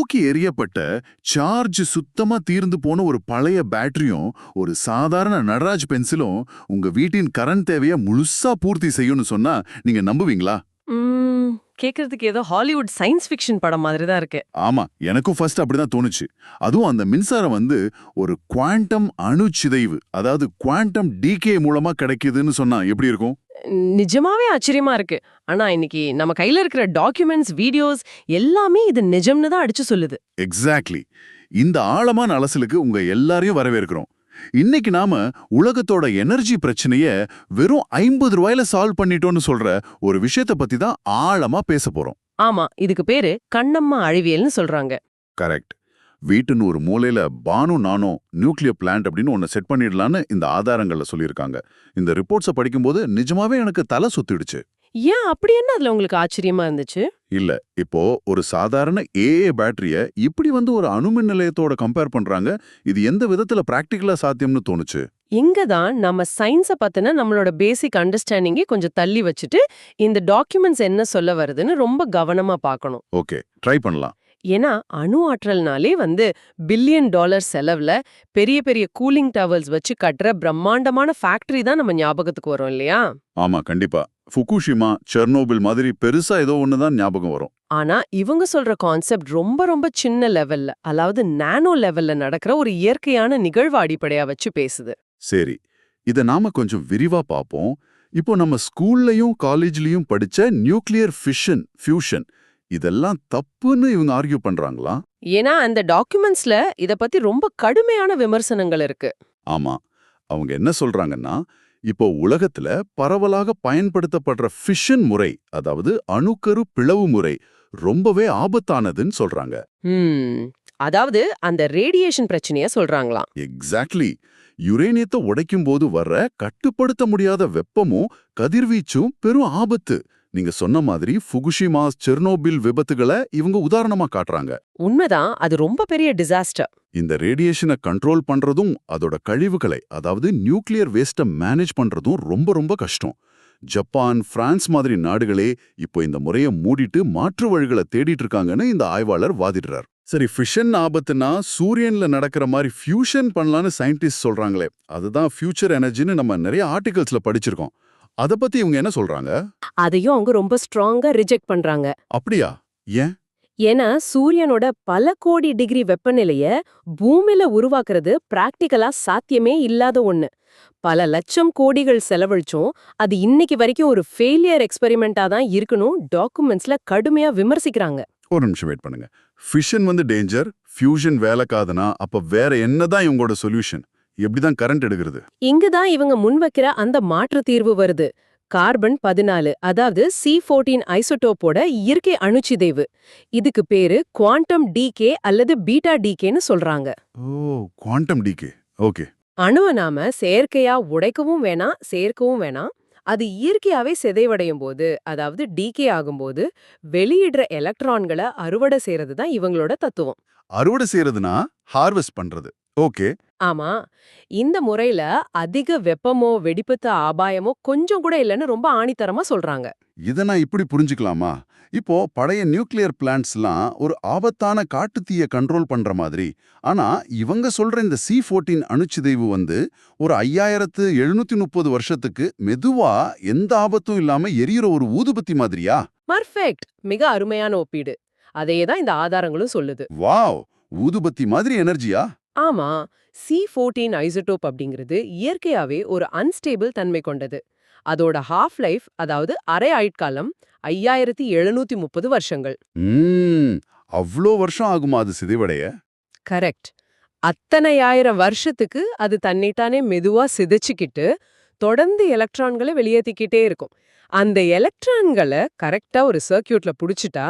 தூக்கி எறியப்பட்ட சார்ஜ் சுத்தமா தீர்ந்து போன ஒரு பழைய பேட்டரியும் ஒரு சாதாரண நடராஜ் பென்சிலும் உங்க வீட்டின் கரண்ட் தேவையை முழுசா பூர்த்தி செய்யும்னு சொன்னா நீங்க நம்புவீங்களா? கேக்குறதுக்கு ஏதோ ஹாலிவுட் சயின்ஸ் ஃபிக்ஷன் படம் மாதிரி தான் இருக்கு. ஆமா, எனக்கும் ஃபர்ஸ்ட் அப்படிதான் தோணுச்சு. அதுவும் அந்த மின்சாரம் ஒரு குவாண்டம் அணுச்சிதைவு, அதாவது குவாண்டம் டீகே மூலமா கிடைக்குதுன்னு சொன்னா எப்படி இருக்கும்? நிஜமாவே ஆச்சரியமா இருக்கு. ஆனா இன்னைக்கு நம்ம கையில இருக்கிற டாக்குமெண்ட்ஸ், வீடியோஸ் எல்லாமே இது நிஜம்னு தான் அடிச்சு சொல்லுது. எக்ஸாக்ட்லி. இந்த ஆழமான அலசலுக்கு உங்க எல்லாரையும் வரவேற்கிறோம். இன்னைக்கு நாம உலகத்தோட எனர்ஜி பிரச்சனைய வெறும் 50 ரூபாயில சால்வ் பண்ணிட்டோம்னு சொல்ற ஒரு விஷயத்தை பத்தி தான் ஆழமா பேச போறோம். ஆமா, இதுக்கு பேரு கண்ணம்மா அழிவியல்னு சொல்றாங்க. கரெக்ட். வீட்டுன்னு ஒரு மூலையில பானு நானோ நியூக்ளியர் பிளான்ட் அப்படின்னு ஒன்னு செட் பண்ணிடலான்னு இந்த ஆதாரங்கள்ல சொல்லியிருக்காங்க. இந்த ரிப்போர்ட்ஸை படிக்கும்போது நிஜமாவே எனக்கு தலை சுத்திடுச்சு. ஏன் அப்படி என்ன அதுல உங்களுக்கு ஆச்சரியமா இருந்துச்சு? இல்ல, இப்போ ஒரு சாதாரண ஏஏ பேட்டரிய இப்படி ஒரு அணுமின் நிலையத்தோட கம்பேர் பண்றாங்க. இது எந்த விதத்துல பிராக்டிகலா சாத்தியம்னு தோணுச்சு. இங்கதான் நம்ம சயின்ஸ பத்தின நம்மளோட பேசிக் அண்டர்ஸ்டாண்டிங்கை கொஞ்சம் தள்ளி வச்சுட்டு இந்த டாக்குமெண்ட்ஸ் என்ன சொல்ல வருதுன்னு ரொம்ப கவனமா பார்க்கணும். ஓகே, ட்ரை பண்ணலாம். ஏன்னா அணு ஆற்றல்னாலே பில்லியன் டாலர் செலவுல பெரிய பெரிய கூலிங் டவர்ஸ் வச்சு கட்டுற பிரம்மாண்டமான ஃபேக்டரி தான் நம்ம ஞாபகத்துக்கு வரும் இல்லையா? ஆமா, கண்டிப்பா. ஃபுகுஷிமா, செர்னோபில் மாதிரி பெருசா ஏதோ ஒண்ணுதான் ஞாபகம் வரும். ஆனா இவங்க சொல்ற கான்செப்ட் ரொம்ப ரொம்ப சின்ன லெவல்ல, அதாவது நானோ லெவல்ல நடக்கிற ஒரு இயற்கையான நிகழ்வு அடிப்படையா வச்சு பேசுது. சரி, இத நாம கொஞ்சம் விரிவா பார்ப்போம். இப்போ நம்ம ஸ்கூல்லயும் காலேஜ்லயும் படிச்ச நியூக்ளியர் ஃபிஷன், ஃபியூஷன் இதெல்லாம் தப்புன்னு இவங்க ஆர்கியூ பண்றாங்களா? ஏன்னா அந்த டாக்குமெண்ட்ஸ்ல இத பத்தி ரொம்ப கடுமையான விமர்சனங்கள் இருக்கு. ஆமா, அவங்க என்ன சொல்றாங்கன்னா, இப்போ உலகத்துல பரவலாக பயன்படுத்தப்படுற ஃபிஷன் முறை, அதாவது அணுக்கரு பிளவு முறை ரொம்பவே ஆபத்தானதுன்னு சொல்றாங்க. அதாவது அந்த ரேடியேஷன் பிரச்சனைய சொல்றாங்களாம். எக்ஸாக்ட்லி. யுரேனியத்தை உடைக்கும் போது வர்ற கட்டுப்படுத்த முடியாத வெப்பமும் கதிர்வீச்சும் பெரும் ஆபத்து. நீங்க சொன்ன மாதிரி ஃபுகுஷிமா, செர்னோபில் விபத்துகளை இவங்க உதாரணமா காட்டுறாங்க. உண்மைதான், அது ரொம்ப பெரிய டிசாஸ்டர். இந்த ரேடியேஷனை கண்ட்ரோல் பண்றதும் அதோட கழிவுகளை, அதாவது நியூக்ளியர் வேஸ்ட்டை மேனேஜ் பண்றதும் ரொம்ப ரொம்ப கஷ்டம். ஜப்பான், பிரான்ஸ் மாதிரி நாடுகளே இப்போ இந்த முறையை மூடிட்டு மாற்று வழிகளை தேடிட்டு இருக்காங்கன்னு இந்த ஆய்வாளர் வாதிடுறார். சரி, ஃபிஷன் ஆபத்துனா சூரியன்ல நடக்கிற மாதிரி ஃபியூஷன் பண்ணலான்னு சயின்டிஸ்ட் சொல்றாங்களே, அதுதான் ஃபியூச்சர் எனர்ஜின்னு நம்ம நிறைய ஆர்டிகல்ஸ்ல படிச்சிருக்கோம். அத பத்தி இவங்க என்ன சொல்றாங்க? அதையும் அவங்க ரொம்ப ஸ்ட்ராங்கா ரிஜெக்ட் பண்றாங்க. அப்படியா? ஏன்? ஏன்னா சூரியனோட பல கோடி டிகிரி வெப்பநிலைய பூமியில உருவாக்குறது பிராக்டிகலா சாத்தியமே இல்லாத ஒண்ணு. பல லட்சம் கோடிகள் செலவழிச்சும் அது இன்னைக்கு வரைக்கும் ஒரு ஃபெயிலியர் எக்ஸ்பெரிமெண்டா தான் இருக்கணும் டாக்குமெண்ட்ஸ்ல கடுமையா விமர்சிக்கிறாங்க. ஒரு நிமிஷம் வெயிட் பண்ணுங்க. ஃபிஷன் டேஞ்சர், ஃபியூஷன் வேலைக்காதுனா அப்ப வேற என்னதான் இவங்களோட சொல்யூஷன்? எப்படிதான் கரண்ட் எடுக்கிறது? இங்குதான் இவங்க முன்வைக்கிற அந்த மாற்று தீர்வு வருது. கார்பன் 14, அதாவது C14 ஐசோடோப்போட இயற்கை அணுச்சிதைவு. இதுக்கு பேரு குவாண்டம் டீகே அல்லது பீட்டா டீகேன்னு சொல்றாங்க. ஓ, குவாண்டம் டீகே. ஓகே. அணுவை நாம செயற்கையா உடைக்கவும் வேணாம், சேர்க்கவும் வேணாம். அது இயற்கையாவே சிதைவடையும் போது, அதாவது டீகே ஆகும்போது வெளியிடுற எலக்ட்ரான்களை அறுவடை செய்யறது தான் இவங்களோட தத்துவம். அறுவடை செய்யறதுனா ஹார்வெஸ்ட் பண்றது. ஓகே. ஆமா, இந்த முறையில அதிக வெப்பமோ வெடிப்புத்த ஆபாயமோ கொஞ்சம் கூட இல்லைன்னு ரொம்ப ஆணித்தரமா சொல்றாங்க. இத நான் இப்படி புரிஞ்சுக்கலாமா? இப்போ பழைய நியூக்ளியர் பிளான்ட்ஸ்லாம் ஒரு ஆபத்தான காட்டுத்தீய கண்ட்ரோல் பண்ற மாதிரி, ஆனா இவங்க சொல்ற இந்த C14 அணுச்சிதைவு ஒரு 5730 வருஷத்துக்கு மெதுவா எந்த ஆபத்தும் இல்லாம எரியுற ஒரு ஊதுபத்தி மாதிரியா? பர்ஃபெக்ட், மிக அருமையான ஒப்பீடு. அதேதான் இந்த ஆதாரங்களும் சொல்லுது. வாவ், ஊதுபத்தி மாதிரி எனர்ஜியா? ஆமா, C14 ஐசோடோப் அப்படிங்கிறது இயற்கையாவே ஒரு அன்ஸ்டேபிள் தன்மை கொண்டது. அதோட ஹாஃப் லைஃப், அதாவது அரை ஆயுட்காலம் 5730 வருஷங்கள். அவ்ளோ வருஷம் ஆகுமா அது சிதைவடைய? கரெக்ட். அத்தனை ஆயிரம் வருஷத்துக்கு அது தன்னைத்தானே மெதுவா சிதைச்சுக்கிட்டு தொடர்ந்து எலக்ட்ரான்களை வெளியேற்றிக்கிட்டே இருக்கும். அந்த எலக்ட்ரான்களை கரெக்டா ஒரு சர்க்கியூட்ல புடிச்சிட்டா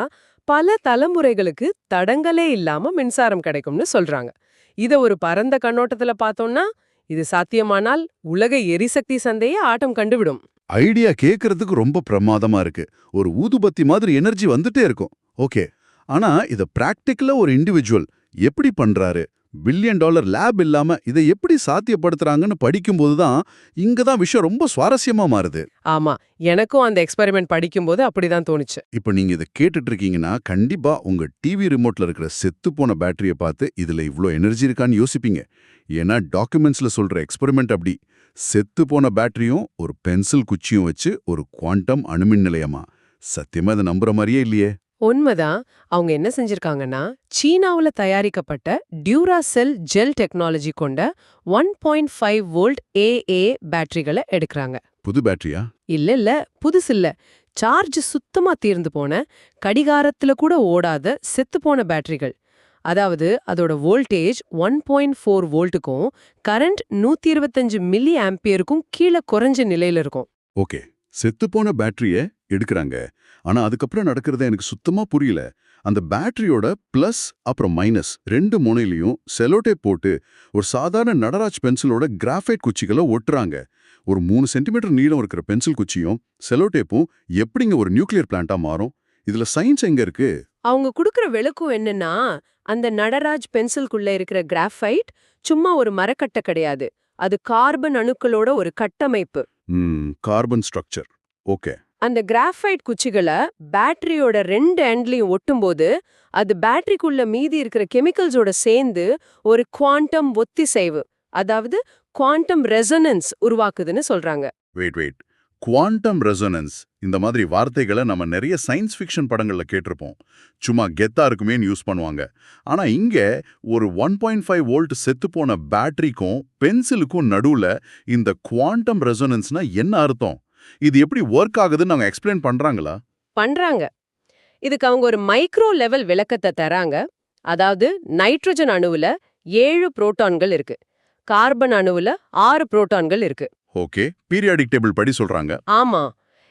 பல தலைமுறைகளுக்கு தடங்களே இல்லாம மின்சாரம் கிடைக்கும்னு சொல்றாங்க. இத ஒரு பரந்த கண்ணோட்டத்துல பார்த்தோம்னா, இது சாத்தியமானால் உலக எரிசக்தி சந்தையே ஆட்டம் கண்டுவிடும். ஐடியா கேக்குறதுக்கு ரொம்ப பிரமாதமா இருக்கு. ஒரு ஊதுபத்தி மாதிரி எனர்ஜி வந்துட்டே இருக்கும். ஓகே. ஆனா இத பிராக்டிகலா ஒரு இண்டிவிஜுவல் எப்படி பண்றாரு? பில்லியன் டாலர் லேப் இல்லாம இதை எப்படி சாத்தியப்படுத்துறாங்கன்னு படிக்கும்போது தான் இங்க தான் விஷயம் ரொம்ப சுவாரஸ்யமா மாறுது. ஆமா, எனக்கும் அந்த எக்ஸ்பெரிமெண்ட் படிக்கும்போது அப்படிதான் தோணுச்சு. இப்ப நீங்க இதை கேட்டுட்டு இருக்கீங்கன்னா கண்டிப்பா உங்க டிவி ரிமோட்ல இருக்கிற செத்து போன பேட்டரியை பார்த்து இதுல இவ்ளோ எனர்ஜி இருக்கான்னு யோசிப்பீங்க. ஏன்னா டாக்குமெண்ட்ஸ்ல சொல்ற எக்ஸ்பெரிமெண்ட் அப்படி செத்து போன பேட்டரியும் ஒரு பென்சில் குச்சியும் வச்சு ஒரு குவாண்டம் அணுமின் நிலையமா. சத்தியமா இதை நம்புற மாதிரியே இல்லையே. உண்மைதான். அவங்க என்ன செஞ்சிருக்காங்கன்னா, சீனாவுல தயாரிக்கப்பட்ட டியூராசெல் ஜெல் டெக்னாலஜி கொண்ட 1.5 வோல்ட் ஏஏ பேட்டரிகளை எடுக்கறாங்க. புது பேட்டரியா? இல்ல, புதுசில்ல. சார்ஜ் சுத்தமா தீர்ந்து போன, கடிகாரத்துல கூட ஓடாத செத்துப்போன பேட்டரிகள். அதாவது அதோட வோல்டேஜ் 1.4 வோல்ட்டுக்கும் கரண்ட் 125 மில்லி ஆம்பியருக்கும் கீழே குறைஞ்ச நிலையில இருக்கும். ஓகே, செத்துப்போன பேட்டரிய எடுக்கறாங்க. ஆனா அதுக்கப்புறம் நடக்கிறத எனக்கு சுத்தமா புரியல. அந்த பேட்டரியோட பிளஸ் அப்புறம் மைனஸ் ரெண்டு முனையிலையும் செலோடேப் போட்டு ஒரு சாதாரண நடராஜ் பென்சிலோட கிராஃபைட் குச்சிகளை ஒட்டுறாங்க. ஒரு 3 சென்டிமீட்டர் நீளம் இருக்கிற பென்சில் குச்சியும் செலோடேப்பும் எப்படிங்க ஒரு நியூக்ளியர் பிளான்ட்டா மாறும்? இதுல சயின்ஸ் எங்க இருக்கு? அவங்க குடுக்குற விளக்கம் என்னன்னா, அந்த நடராஜ் பென்சில்குள்ள இருக்கிற கிராஃபைட் சும்மா ஒரு மரக்கட்டை கிடையாது. அது கார்பன் அணுக்களோட ஒரு கட்டமைப்பு. Carbon structure. ஓகே. அந்த கிராஃபைட் குச்சிகளை பேட்டரியோட 2 எண்ட்லயும் ஒட்டும்போது அது பேட்டரிக்குள்ள மீதி இருக்கிற கெமிக்கல்ஸோட சேர்ந்து ஒரு குவாண்டம் ஒத்திசைவு, அதாவது குவாண்டம் ரெசனன்ஸ் உருவாக்குதுன்னு சொல்றாங்க. வெயிட். குவாண்டம் ரெசோனன்ஸ் இந்த மாதிரி வார்த்தைகளை நம்ம நிறைய சயின்ஸ் ஃபிக்ஷன் படங்கள்ல கேட்டிருப்போம். சும்மா கெத்தா இருக்குமேன்னு யூஸ் பண்ணுவாங்க. ஆனா இங்க ஒரு 1.5 வோல்ட் செத்துப்போன பேட்டரிக்கும் பென்சிலுக்கும் நடுவுல இந்த குவாண்டம் ரெசோனன்ஸ்னா என்ன அர்த்தம்? இது எப்படி ஒர்க் ஆகுதுன்னு அவங்க எக்ஸ்பிளைன் பண்றாங்களா? பண்றாங்க. இதுக்கு அவங்க ஒரு மைக்ரோ லெவல் விளக்கத்தை தராங்க. அதாவது நைட்ரஜன் அணுவுல 7 புரோட்டான்கள் இருக்கு, கார்பன் அணுவுல 6 புரோட்டான்கள் இருக்கு. ஓகே, பீரியாடிக் டேபிள் படி சொல்றாங்க. ஆமா,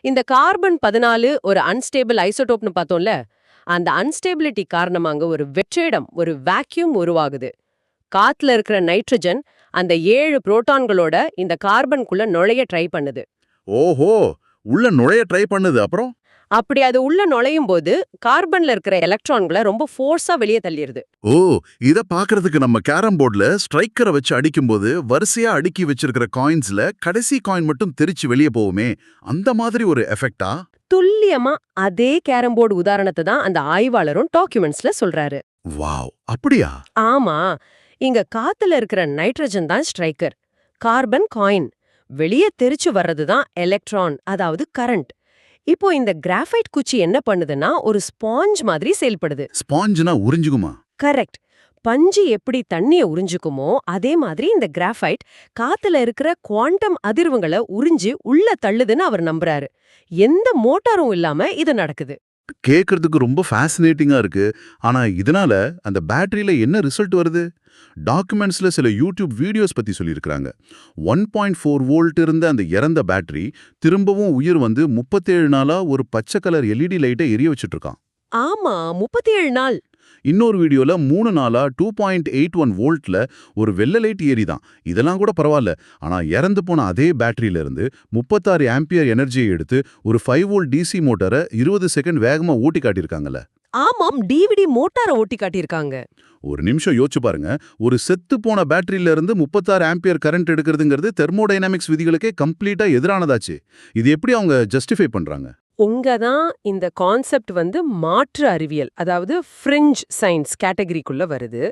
இந்த கார்பன் 14 ஒரு அன்ஸ்டேபிள் ஐசோடோப்னு பார்த்தோம்ல, அந்த அன்ஸ்டேபிலிட்டி காரணமாக ஒரு வெற்றிடம், ஒரு வேக்யூம் உருவாகுது. காத்துல இருக்கிற நைட்ரஜன் அந்த 7 புரோட்டான்களோட இந்த கார்பனுக்குள்ள நுழைய ட்ரை பண்ணுது. ஓஹோ, உள்ள நுழைய ட்ரை பண்ணுது. அப்புறம் அப்படி அது உள்ள நுழையும் போது கார்பன்ல இருக்கிற எலக்ட்ரான்களை ரொம்ப ஃபோர்ஸா வெளியே தள்ளிடுது. ஓ, இத பாக்குறதுக்கு நம்ம கேரம் போர்டுல ஸ்ட்ரைக்கரை வச்சு அடிக்கும்போது வரிசையா அடுக்கி வச்சிருக்கிற காயின்ஸ்ல கடைசி காயின் மட்டும் தெரிச்சு வெளியே போகுமே, அந்த மாதிரி ஒரு எஃபெக்டா? துல்லியமா அதே கேரம் போர்டு உதாரணத்தை தான் அந்த ஆய்வாளரும் டாக்குமெண்ட்ஸ்ல சொல்றாரு. வாவ், அப்படியா? ஆமா, இங்க காத்துல இருக்கிற நைட்ரஜன் தான் ஸ்ட்ரைக்கர், கார்பன் காயின். வெளியே தெரிச்சு வர்றது தான் எலக்ட்ரான், அதாவது கரண்ட். இப்போ இந்த கிராஃபைட் குச்சி என்ன பண்ணுதுன்னா ஒரு ஸ்பாஞ்ச் மாதிரி செயல்படுது. ஸ்பாஞ்சுனா உறிஞ்சுகுமா? கரெக்ட். பஞ்சு எப்படி தண்ணிய உறிஞ்சுக்குமோ அதே மாதிரி இந்த கிராஃபைட் காத்துல இருக்கிற குவாண்டம் அதிர்வுகளை உறிஞ்சு உள்ள தள்ளுதுன்னு அவர் நம்புறாரு. எந்த மோட்டாரும் இல்லாம இது நடக்குது. கேட்கறதுக்கு ரொம்ப ஃபேசினேட்டிங்கா இருக்கு. ஆனா இதனால அந்த பேட்டரியில என்ன ரிசல்ட் வருது? டாக்குமெண்ட்ஸ்ல சில யூடியூப் வீடியோஸ் பத்தி சொல்லியிருக்காங்க. 1.4 வோல்ட் இருந்த அந்த இறந்த பேட்டரி திரும்பவும் உயிர் வந்து 37 நாளா ஒரு பச்சை கலர் எல்இடி லைட்டை எரிய வச்சுட்டு இருக்கான். ஆமா, 37 நாள். இன்னொரு வீடியோல 3 நாளா 2.81 வோல்ட்ல ஒரு வெள்ளை லைட் ஏறிதான். இதெல்லாம் கூட பரவாயில்ல. ஆனா இறந்து போன அதே பேட்டரியில இருந்து 36 ஆம்பியர் எனர்ஜியை எடுத்து ஒரு 5 வோல்ட் டிசி மோட்டாரை 20 செகண்ட் வேகமா ஓட்டி காட்டியிருக்காங்கல்ல. ஆமாம், டிவிடி மோட்டாரை ஓட்டி காட்டியிருக்காங்க. ஒரு நிமிஷம் யோசிச்சு பாருங்க. ஒரு செத்து போன பேட்டரியில இருந்து 36 ஆம்பியர் கரண்ட் எடுக்கிறதுங்கிறது தெர்மோடைனமிக்ஸ் விதிகளுக்கே கம்ப்ளீட்டா எதிரானதாச்சு. இது எப்படி அவங்க ஜஸ்டிஃபை பண்றாங்க? உங்கதான் இந்த கான்செப்ட் வந்து மாற்று அறிவியல், அதாவது ஃப்ரிஞ்ச் சயின்ஸ் கேட்டகரிக்குள்ள வருது.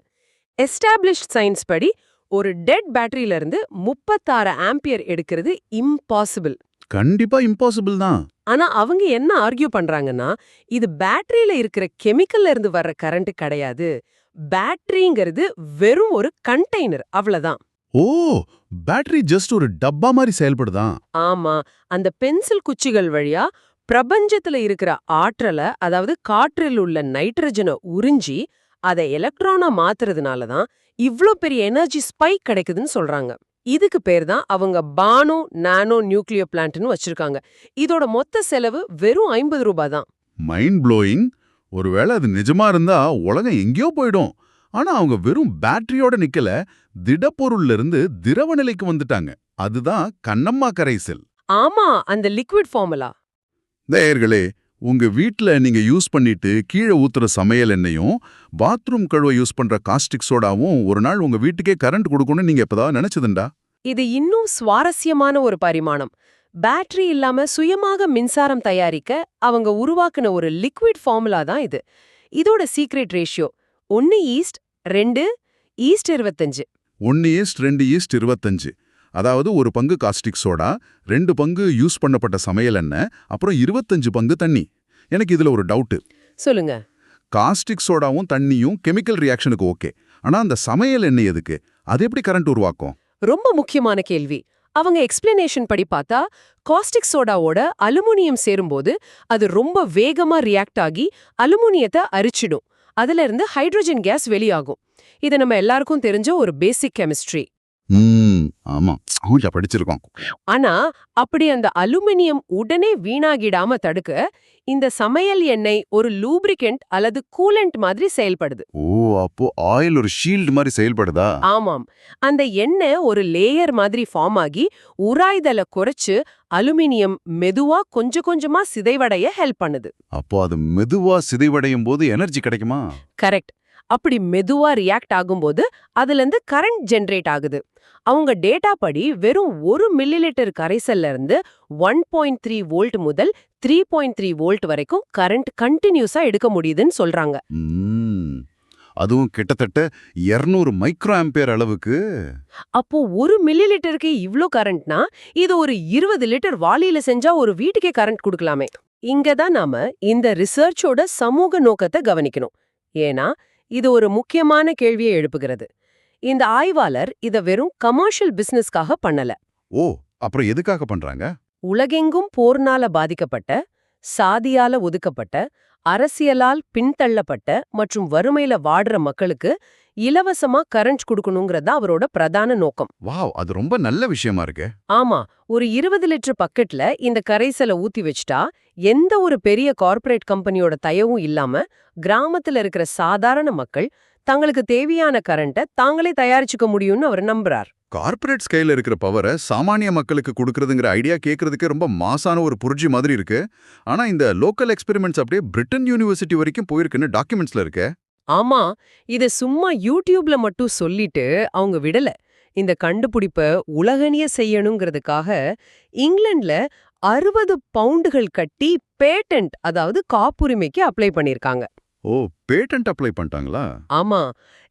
எஸ்டாப்ளிஷ்ட் சயின்ஸ் படி ஒரு டெட் பேட்டரியில இருந்து 36 ஆம்பியர் எடுக்கிறது இம்பாசிபிள். கண்டிப்பா இம்பாசிபிள் தான். ஆனா அவங்க என்ன ஆர்கியூ பண்றாங்கன்னா, இது பேட்டரியில இருக்கிற கெமிக்கல்ல இருந்து வர்ற கரண்ட் கிடையாது, பேட்டரிங்கிறது வெறும் ஒரு கண்டெய்னர், அவ்வளவுதான். ஓ, பேட்டரி ஜஸ்ட் ஒரு டப்பா மாதிரி செயல்படுதான். ஆமா, அந்த பென்சில் குச்சிகள் வழியா பிரபஞ்சத்துல இருக்கிற ஆற்றலை, அதாவது காற்றில் உள்ள நைட்ரஜனை உறிஞ்சி அதை எலக்ட்ரானா மாத்துறதுனால தான் இவ்ளோ பெரிய எனர்ஜி ஸ்பைக் கிடைக்குதுன்னு சொல்றாங்க. இதுக்கு பேர் தான் அவங்க பானோ நானோ நியூக்ளியர் பிளான்ட்னு வச்சிருக்காங்க. இதோட மொத்த செலவு வெறும் 50 ரூபாய் தான். Mind blowing. ஒருவேளை அது நிஜமா இருந்தா உலகம் எங்கேயோ போயிடும். ஆனா அவங்க வெறும் பேட்டரியோட நிக்கல, திடப்பொருள்ல இருந்து திரவ நிலைக்கு வந்துட்டாங்க. அதுதான் கண்ணம்மா கரைசல். ஆமா, அந்த லிக்விட் ஃபார்முலா. நேயர்களே, உங்க வீட்ல நீங்க யூஸ் பண்ணிட்டு கீழே ஊத்துற சமையல் எண்ணெயும் பாத்ரூம் கழுவ யூஸ் பண்ற காஸ்டிக் சோடாவும் ஒரு நாள் உங்க வீட்டுக்கே கரண்ட் கொடுக்கணும்னு நீங்க எப்பதான் நினைச்சதுண்டா? இது இன்னும் சுவாரஸ்யமான ஒரு பரிமாணம். பேட்டரி இல்லாம சுயமாக மின்சாரம் தயாரிக்க அவங்க உருவாக்குன ஒரு லிக்விட் ஃபார்முலா தான் இது. இதோட சீக்ரெட் ரேஷியோ 1:2:25. 1:2:25. அதாவது ஒரு பங்கு காஸ்டிக் சோடா, 2 பங்கு யூஸ் பண்ணப்பட்ட சமையல் எண்ணெய், அப்புறம் 25 பங்கு தண்ணி. எனக்கு இதுல ஒரு டவுட்டு. சொல்லுங்க. காஸ்டிக் சோடாவும் தண்ணியும் கெமிக்கல் ரியாக்ஷனுக்கு ஓகே. ஆனா அந்த சமையல் எண்ணெய் எதுக்கு? அது எப்படி கரண்ட் உருவாக்கும்? ரொம்ப முக்கியமான கேள்வி. அவங்க எக்ஸ்பிளனேஷன் படி பார்த்தா, காஸ்டிக் சோடாவோட அலுமினியம் சேரும்போது அது ரொம்ப வேகமா ரியாக்ட் ஆகி அலுமினியத்தை அரிச்சிடும். அதுல இருந்து ஹைட்ரோஜன் கேஸ் வெளியாகும். இது நம்ம எல்லாருக்கும் தெரிஞ்ச ஒரு பேசிக் கெமிஸ்ட்ரி. ஆமா, அவங்க படிச்சிருக்கோம். ஆனா அப்படி அந்த அலுமினியம் உடனே வீணாகிடாம தடுக்க இந்த சமையல் எண்ணெய் ஒரு லூப்ரிகன்ட் அல்லது கூலண்ட் மாதிரி செயல்படுது. ஓ, அப்போ ஆயில் ஒரு ஷீல்ட் மாதிரி செயல்படுதா? ஆமாம். அந்த எண்ணெய் ஒரு லேயர் மாதிரி ஃபார்ம் ஆகி உராய்தலை குறைச்சு அலுமினியம் மெதுவா கொஞ்சம் கொஞ்சமா சிதைவடைய ஹெல்ப் பண்ணுது. அப்போ அது மெதுவா சிதைவடையும் போது எனர்ஜி கிடைக்குமா? கரெக்ட். அப்படி மெதுவா ரியாக்ட் ஆகும்போது அதுல இருந்து கரண்ட் ஜெனரேட் ஆகுது. அவங்க டேட்டா படி வெறும் 1 மில்லிலிட்டர் கரைசல்ல இருந்து 1.3 வோல்ட் முதல் 3.3 வோல்ட் வரைக்கும் கரண்ட் கண்டினியூஸா எடுக்க முடியுதுன்னு சொல்றாங்க. அதுவும் கிட்டத்தட்ட 200 மைக்ரோ ஆம்பியர் அளவுக்கு. அப்போ 1 மில்லிலிட்டருக்கு இவ்ளோ கரண்ட்னா இது ஒரு 20 லிட்டர் வாளியில செஞ்சா ஒரு வீட்டுக்கே கரண்ட் கொடுக்கலாமே. இங்கதான் நாம இந்த ரிசர்ச்சோட சமூக நோக்கத்தை கவனிக்கணும். ஏன்னா இது ஒரு முக்கியமான கேள்வியை எழுப்புகிறது. இந்த ஆய்வாளர் இத வெறும் கமர்ஷியல் பிசினஸ்க்காக பண்ணல. ஓ, அப்புறம் எதுக்காக பண்றாங்க? உலகெங்கும் போர்னால பாதிக்கப்பட்ட, சாதியால ஒதுக்கப்பட்ட, அரசியலால் பின்தள்ளப்பட்ட மற்றும் வறுமையில வாடுற மக்களுக்கு இலவசமா கரண்ட் கொடுக்கணுங்கிறதா அவரோட பிரதான நோக்கம். வாவ், அது ரொம்ப நல்ல விஷயமா இருக்கு. ஆமா, ஒரு 20 லிட்டர் பக்கெட்ல இந்த கரைசலை ஊத்தி வச்சிட்டா எந்த ஒரு பெரிய கார்ப்பரேட் கம்பெனியோட தயவும் இல்லாம கிராமத்துல இருக்கிற சாதாரண மக்கள் தங்களுக்கு தேவையான கரண்ட்டை தாங்களே தயாரிச்சுக்க முடியும்னு அவர் நம்புறார். கார்ப்பரேட் ஸ்கேல்ல இருக்கிற பவரை சாமானிய மக்களுக்கு கொடுக்கறதுங்கிற ஐடியா கேட்கறதுக்கு ரொம்ப மாசான ஒரு புரட்சி மாதிரி இருக்கு. ஆனா இந்த லோக்கல் எக்ஸ்பெரிமெண்ட்ஸ் அப்படியே பிரிட்டன் யூனிவர்சிட்டி வரைக்கும் போயிருக்குன்னு டாக்குமெண்ட்ஸ்ல இருக்கு. ஆமா, இத சும்மா யூடியூப்ல மட்டும் சொல்லிட்டு அவங்க விடல. இந்த கண்டுபிடிப்ப உலகணிய செய்யணுங்கிறதுக்காக இங்கிலாந்துல 60 பவுண்டுகள் கட்டி பேட்டன்ட், அதாவது காப்புரிமைக்கு அப்ளை பண்ணிருக்காங்க. ஓ, பேட்டன்ட் அப்ளை பண்ணிட்டாங்களா? ஆமா,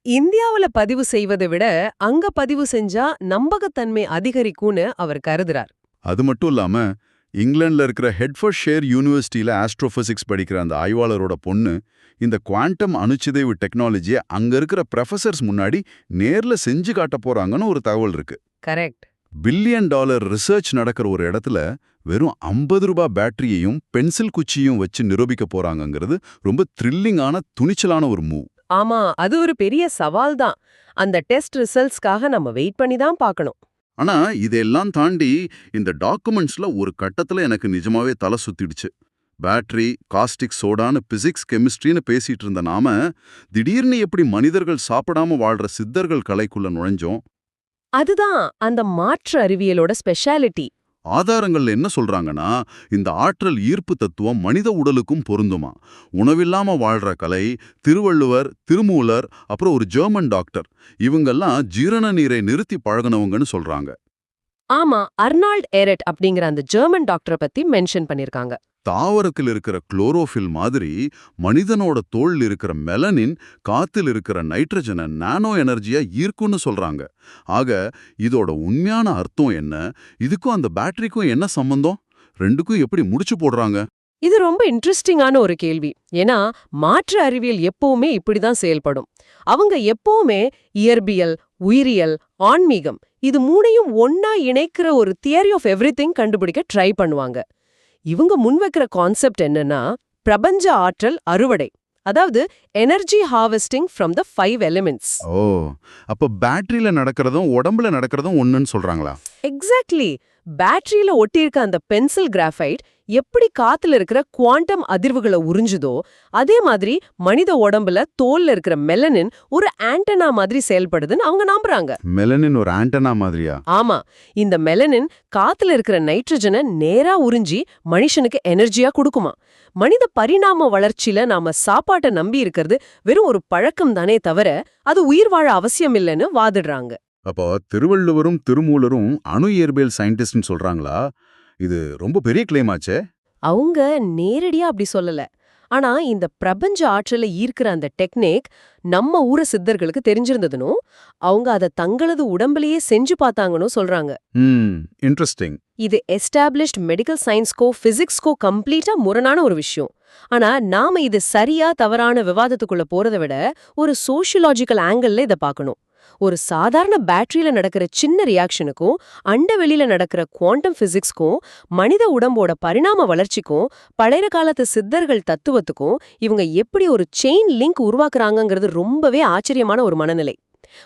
இந்தியாவுல பதிவு செய்வதை விட அங்க பதிவு செஞ்சா நம்பகத்தன்மை அதிகரிக்கும்னு அவர் கருதுறார். அது மட்டும் இல்லாம இங்கிலாந்துல இருக்கிற ஹெட்ஃபோர்ட்ஷையர் யூனிவர்சிட்டியில ஆஸ்ட்ரோபிசிக்ஸ் படிக்கிற அந்த ஆய்வாளரோட பொண்ணு இந்த குவாண்டம் அணுச்சிதைவு டெக்னாலஜியை அங்க இருக்கிற ப்ரொஃபசர்ஸ் முன்னாடி நேர்ல செஞ்சு காட்ட போறாங்கன்னு ஒரு தகவல் இருக்கு. கரெக்ட். $1 பில்லியன் ரிசர்ச் நடக்கிற ஒரு இடத்துல வெறும் $50 பேட்டரியையும் பென்சில் குச்சியும் வச்சு நிரூபிக்க போறாங்கங்கிறது ரொம்ப த்ரில்லிங்கான துணிச்சலான ஒரு மூவ். ஆமா, அது ஒரு பெரிய சவால் தான். அந்த டெஸ்ட் ரிசல்ட்ஸ்க்காக நம்ம வெயிட் பண்ணி தான் பார்க்கணும். ஆனா இதெல்லாம் தாண்டி இந்த டாக்குமெண்ட்ஸ்ல ஒரு கட்டத்துல எனக்கு நிஜமாவே தலை சுத்திடுச்சு. பேட்டரி, காஸ்டிக் சோடான்னு பிசிக்ஸ் கெமிஸ்ட்ரின்னு பேசிட்டு இருந்த நாம திடீர்னு எப்படி மனிதர்கள் சாப்பிடாம வாழ்ற சித்தர்கள் கலைக்குள்ள நுழைஞ்சோம்? அதுதான் அந்த மாற்று அறிவியலோட ஸ்பெஷாலிட்டி. ஆதாரங்கள்ல என்ன சொல்றாங்கன்னா, இந்த ஆற்றல் ஈர்ப்பு தத்துவம் மனித உடலுக்கும் பொருந்துமா. உணவில்லாம வாழ்ற கலை, திருவள்ளுவர், திருமூலர், அப்புறம் ஒரு ஜெர்மன் டாக்டர், இவங்கெல்லாம் ஜீரண நீரை நிறுத்தி பழகுனவங்கன்னு சொல்றாங்க. ஆமா, அர்னால்ட் எரெட் அப்படிங்கிற அந்த ஜெர்மன் டாக்டரை பத்தி மென்ஷன் பண்ணிருக்காங்க. தாவரத்தில் இருக்கிற குளோரோஃபில் மாதிரி மனிதனோட தோல்ல இருக்கிற மெலனின் காத்தில் இருக்கிற நைட்ரஜனை நானோ எனர்ஜியா ஈர்க்கும்னு சொல்றாங்க. ஆக இதோட உண்மையான அர்த்தம் என்ன? இதுக்கும் அந்த பேட்டரிக்கும் என்ன சம்பந்தம்? ரெண்டுக்கும் எப்படி முடிச்சு போடுறாங்க? இது ரொம்ப இன்ட்ரெஸ்டிங்கான ஒரு கேள்வி. ஏன்னா மாற்று அறிவியல் எப்பவுமே இப்படிதான் செயல்படும். அவங்க எப்பவுமே இயற்பியல், உயிரியல், ஆன்மீகம் இது மூணையும் ஒன்னா இணைக்கிற ஒரு தியரி ஆஃப் எவ்ரிதிங் கண்டுபிடிக்க ட்ரை பண்ணுவாங்க. இவங்க முன்வைக்கிற கான்செப்ட் என்னன்னா பிரபஞ்ச ஆற்றல் அறுவடை, அதாவது energy harvesting from the 5 elements. ஓ, அப்ப பேட்டரியில நடக்கிறதும் உடம்புல நடக்கிறதும் ஒண்ணுன்னு சொல்றாங்களா? எக்ஸாக்ட்லி. பேட்டரியில ஒட்டியிருக்க அந்த பென்சில் கிராஃபைட் எப்படி காத்துல இருக்கிற குவாண்டம் அதிர்வுகளை உறிஞ்சுதோ அதே மாதிரி மனித உடம்புல தோல்ல இருக்கிற மெலனின் ஒரு ஆண்டனா மாதிரி செயல்படுதுன்னு அவங்க நம்புறாங்க. மெலனின் ஒரு ஆண்டனா மாதிரியா? ஆமா, இந்த மெலனின் காத்துல இருக்கிற நைட்ரஜனை நேரா உறிஞ்சி மனுஷனுக்கு எனர்ஜியா கொடுக்குமா. மனித பரிணாம வளர்ச்சியில நாம சாப்பாட்டை நம்பி இருக்கிறது வெறும் ஒரு பழக்கம் தானே தவிர அது உயிர் வாழ அவசியம் இல்லைன்னு வாதிடுறாங்க. அப்போ திருவள்ளுவரும் திருமூலரும் அணு இயற்பியல் சயின்டிஸ்ட்னு சொல்றாங்களா? இது ரொம்ப பெரிய கிளைம் ஆச்சே. அவங்க நேரடியா அப்படி சொல்லல. ஆனா இந்த பிரபஞ்ச ஆற்றலை ஈர்க்கிற அந்த டெக்னிக் நம்ம ஊர சித்தர்களுக்கு தெரிஞ்சிருந்ததுனும் அவங்க அதை தங்களது உடம்புலயே செஞ்சு பார்த்தாங்கன்னு சொல்றாங்க. இன்ட்ரெஸ்டிங். இது எஸ்டாப்ளிஷ்ட் மெடிக்கல் சயின்ஸ்க்கோ பிசிக்ஸ்க்கோ கம்ப்ளீட்டா முரணான ஒரு விஷயம். ஆனா நாம இது சரியா தவறான விவாதத்துக்குள்ள போறதை விட ஒரு சோஷியலாஜிக்கல் ஆங்கிள் இதை பார்க்கணும். ஒரு சாதாரண பேட்டரியில நடக்கிற சின்ன ரியாக்ஷனுக்கும் அண்டவெளியில நடக்கிற குவாண்டம் பிசிக்ஸ்க்கும் மனித உடம்போட பரிணாம வளர்ச்சிக்கும் பழைய காலத்து சித்தர்கள் தத்துவத்துக்கும் இவங்க எப்படி ஒரு செயின் லிங்க் உருவாக்குறாங்கங்கிறது ரொம்பவே ஆச்சரியமான ஒரு மனநிலை.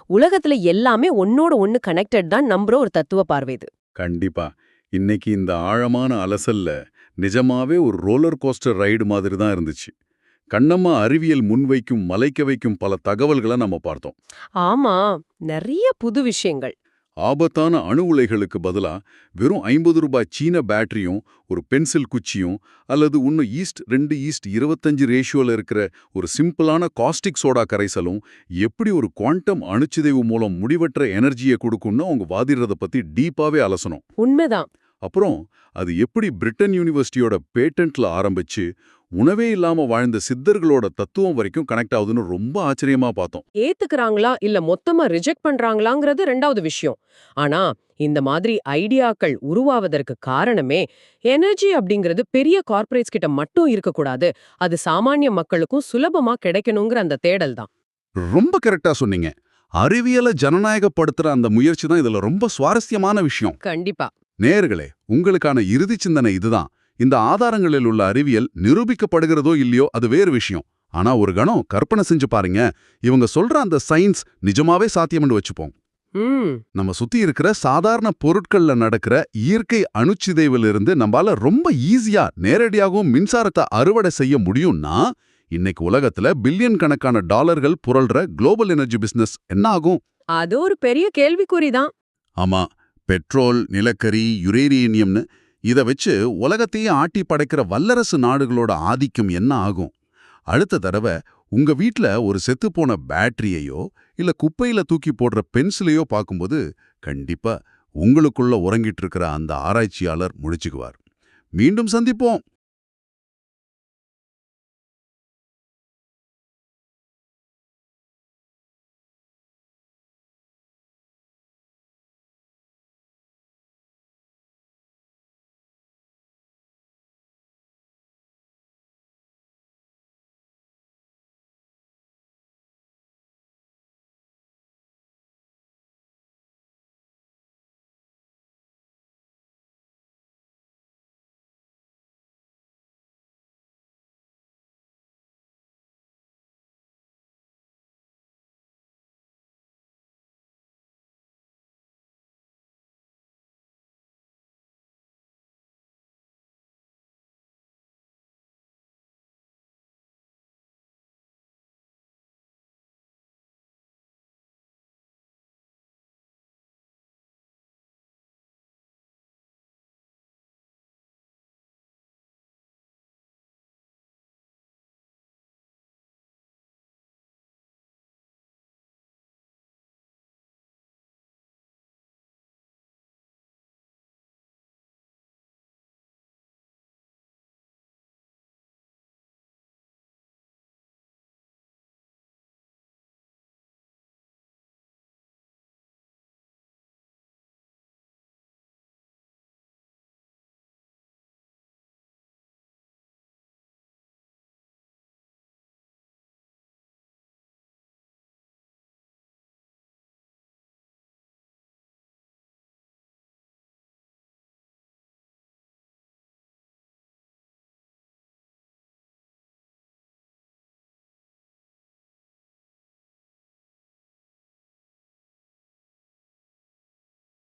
உலகத்துல எல்லாமே ஒன்னோட ஒன்னு கனெக்டட் தான் நம்புற ஒரு தத்துவ பார்வை இது. கண்டிப்பா. இன்னைக்கு இந்த ஆழமான அலசல்ல நிஜமாவே ஒரு ரோலர் கோஸ்டர் ரைடு மாதிரி தான் இருந்துச்சு. கண்ணம்மா அறிவியல் முன்வைக்கும் மலைக்க வைக்கும் பல தகவல்களை நம்ம பார்த்தோம். ஆமா, நிறைய புது விஷயங்கள். ஆபத்தான அணு உலைகளுக்கு பதிலா வெறும் 50 ரூபாய் சீன பேட்டரியும் ஒரு பென்சில் குச்சியும் அல்லது இன்னும் ஈஸ்ட் 2:25 ரேஷியோல இருக்கிற ஒரு சிம்பிளான காஸ்டிக் சோடா கரைசலும் எப்படி ஒரு குவாண்டம் அணுச்சிதைவு மூலம் முடிவற்ற எனர்ஜியை கொடுக்கும்னு அவங்க வாதிடுறத பத்தி டீப்பாவே அலசணும். உண்மைதான். அப்புறம் அது எப்படி பிரிட்டன் யூனிவர்சிட்டியோட பேட்டன்ட்ல ஆரம்பிச்சு உணவே இல்லாம வாழ்ந்த சித்தர்களோட தத்துவம் வரைக்கும் கனெக்ட் ஆகுதுன்னு ரொம்ப ஆச்சரியமா பார்த்தோம். ஏத்துக்கறாங்களா இல்ல மொத்தமா ரிஜெக்ட் பண்றாங்களாங்கிறது ரெண்டாவது விஷயம். ஆனா இந்த மாதிரி ஐடியாக்கள் உருவாவதற்கு காரணமே எனர்ஜி அப்படிங்கிறது பெரிய கார்ப்பரேட்ஸ் கிட்ட மட்டும் இருக்கக்கூடாது, அது சாமானிய மக்களுக்கும் சுலபமா கிடைக்கணுங்கிற அந்த தேடல் தான். ரொம்ப கரெக்டா சொன்னீங்க. அறிவியலை ஜனநாயகப்படுத்துற அந்த முயற்சி தான் இதுல ரொம்ப சுவாரஸ்யமான விஷயம். கண்டிப்பா. நேயர்களே, உங்களுக்கான இறுதி சிந்தனை இதுதான். இந்த ஆதாரங்களில் உள்ள அறிவியல் நிரூபிக்கப்படுகிறதோ இல்லையோ அது வேறு விஷயம். ஆனா ஒரு கணம் கற்பனை செஞ்சு பாருங்க, இவங்க சொல்ற அந்த சயின்ஸ் நிஜமாவே சாத்தியம்னு வச்சுப்போம். நம்ம சுத்தி இருக்கிற சாதாரண பொருட்கள்ல நடக்கிற இயற்கை அணுச்சிதைவிலிருந்து நம்மால ரொம்ப ஈஸியா நேரடியாகவும் மின்சாரத்தை அறுவடை செய்ய முடியும்னா இன்னைக்கு உலகத்துல பில்லியன் கணக்கான டாலர்கள் புரள்ற குளோபல் எனர்ஜி பிசினஸ் என்ன ஆகும்? அது ஒரு பெரிய கேள்விக்குறிதான். ஆமா, பெட்ரோல், நிலக்கரி, யுரேனியம்னு இத வச்சு உலகத்தையே ஆட்டி படைக்கிற வல்லரசு நாடுகளோட ஆதிக்கம் என்ன ஆகும்? அடுத்த தடவை உங்க வீட்ல ஒரு செத்துப்போன பேட்டரியையோ இல்ல குப்பையில தூக்கி போடுற பென்சிலையோ பார்க்கும்போது கண்டிப்பா உங்களுக்குள்ள உறங்கிட்டு இருக்கிற அந்த ஆராய்ச்சியாளர் முடிச்சுக்குவார். மீண்டும் சந்திப்போம்.